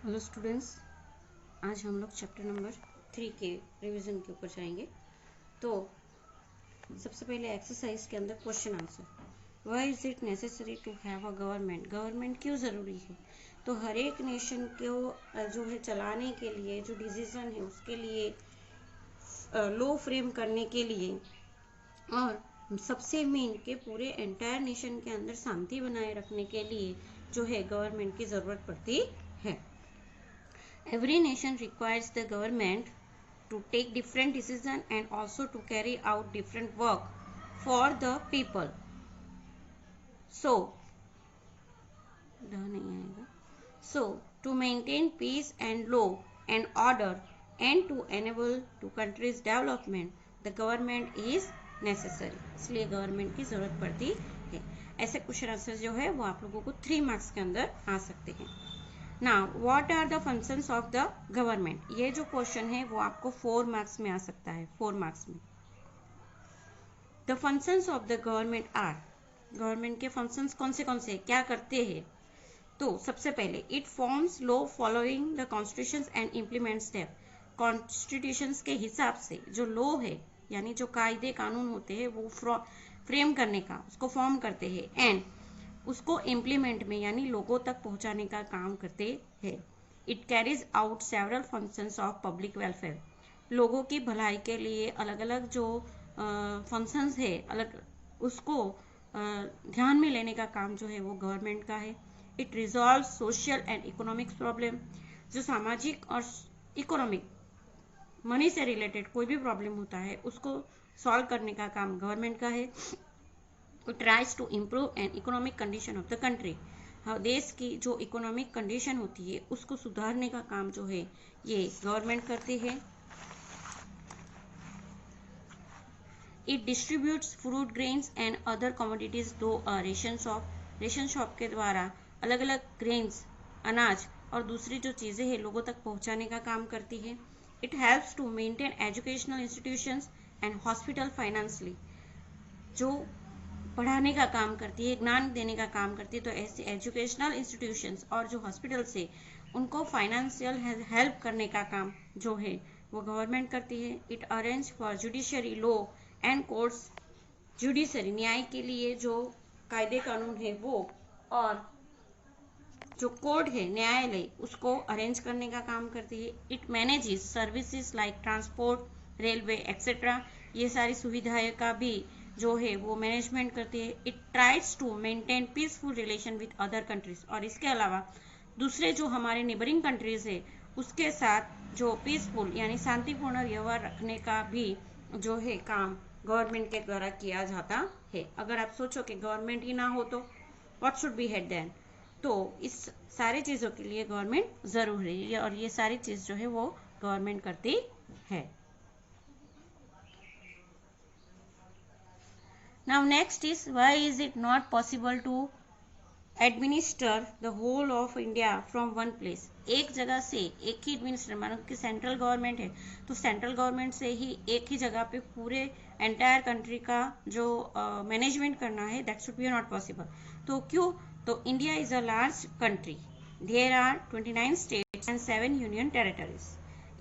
Hello students, आज हम लोग चैप्टर नंबर 3 के रिवीजन के ऊपर जाएंगे। तो सबसे पहले एक्सरसाइज के अंदर question answer, why is it necessary to have a government. Government क्यों ज़रूरी है? तो हर एक नेशन को जो है चलाने के लिए, जो डिसीजन है उसके लिए, लॉ फ्रेम करने के लिए, और सबसे मेन के पूरे एंटायर नेशन के अंदर शांति बनाए रखने के लिए जो है गवर्नमेंट की ज़रूरत पड़ती है। Every nation requires the government to take different decisions and also to carry out different work for the people. So, to maintain peace and law and order and to enable to countries development, the government is necessary. इसलिए government की जरूरत पड़ती है। ऐसे question answer जो है वो आप लोगों को 3 मार्क्स के अंदर आ सकते हैं। Now, what are the functions of the government? ये जो क्वेश्चन है वो आपको 4 मार्क्स में आ सकता है, 4 मार्क्स में। The functions of the government are, government के फंक्शंस कौन से क्या करते हैं? तो सबसे पहले it forms law following the constitutions and implements them. Constitutions के हिसाब से जो लॉ है, यानी जो कायदे कानून होते हैं वो फ्रेम करने का, उसको फॉर्म करते हैं एंड उसको इम्प्लीमेंट में यानी लोगों तक पहुंचाने का काम करते हैं। It carries out several functions of public welfare. लोगों की भलाई के लिए अलग अलग जो फंक्शंस है, अलग उसको ध्यान में लेने का काम जो है वो गवर्नमेंट का है। It resolve social and economic problem. जो सामाजिक और इकोनॉमिक मनी से रिलेटेड कोई भी प्रॉब्लम होता है उसको सॉल्व करने का काम गवर्नमेंट का है। It tries to improve an economic condition of the country. देश की जो इकोनॉमिक कंडीशन होती है उसको सुधारने का काम जो है ये गवर्नमेंट करती है। It distributes fruit, grains and other commodities through a ration shop के द्वारा अलग अलग ग्रेन्स, अनाज और दूसरी जो चीज़ें हैं लोगों तक पहुंचाने का काम करती है। It helps to maintain educational institutions and hospital financially. जो पढ़ाने का काम करती है, ज्ञान देने का काम करती है, तो ऐसे एजुकेशनल इंस्टीट्यूशंस और जो हॉस्पिटल्स है उनको फाइनेंशियल हेल्प करने का काम जो है वो गवर्नमेंट करती है। It arrange for judiciary law and courts. Judiciary न्याय के लिए जो कायदे कानून है वो, और जो कोर्ट है न्यायालय उसको अरेंज करने का काम करती है। It manages services like transport, railway etcetera. ये सारी सुविधाएं का भी जो है वो मैनेजमेंट करती है। It tries to maintain peaceful relation with other countries. और इसके अलावा दूसरे जो हमारे नेबरिंग कंट्रीज है उसके साथ जो पीसफुल यानी शांतिपूर्ण व्यवहार रखने का भी जो है काम गवर्नमेंट के द्वारा किया जाता है। अगर आप सोचो कि गवर्नमेंट ही ना हो तो what should be had then, तो इस सारी चीज़ों के लिए गवर्नमेंट ज़रूरी है और ये सारी चीज़ जो है वो गवर्नमेंट करती है। Now next is, why is it not possible to administer the whole of India from one place? एक जगह से एक ही एडमिनिस्ट्रेटर, मानो कि सेंट्रल गवर्नमेंट है तो सेंट्रल गवर्नमेंट से ही एक ही जगह पे पूरे एंटायर कंट्री का जो मैनेजमेंट करना है, that should be not possible. तो क्यों? तो India is a large country, there are 29 states and 7 union territories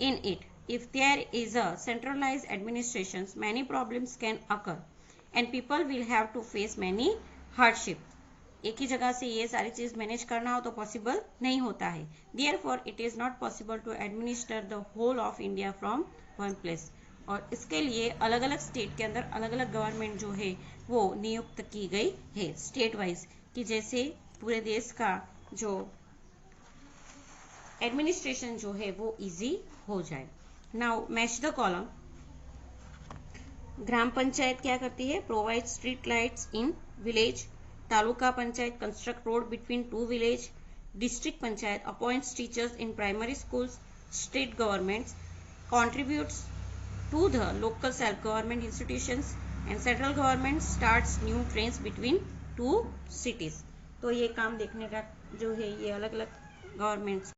in it. If there is a centralized administration, many problems can occur and people will have to face many hardship. एक ही जगह से ये सारी चीज manage करना हो तो possible नहीं होता है। Therefore, it is not possible to administer the whole of India from one place. और इसके लिए अलग अलग स्टेट के अंदर अलग अलग गवर्नमेंट जो है वो नियुक्त की गई है स्टेट वाइज, कि जैसे पूरे देश का जो एडमिनिस्ट्रेशन जो है वो इजी हो जाए। Now match the column. Gram panchayat क्या करती है? Provide street lights in village. Taluka panchayat construct road between 2 village. District panchayat appoints teachers in primary schools. State governments contributes to the local self-government institutions and central government starts new trains between 2 cities. तो ये काम देखने का जो है ये अलग अलग गवर्नमेंट्स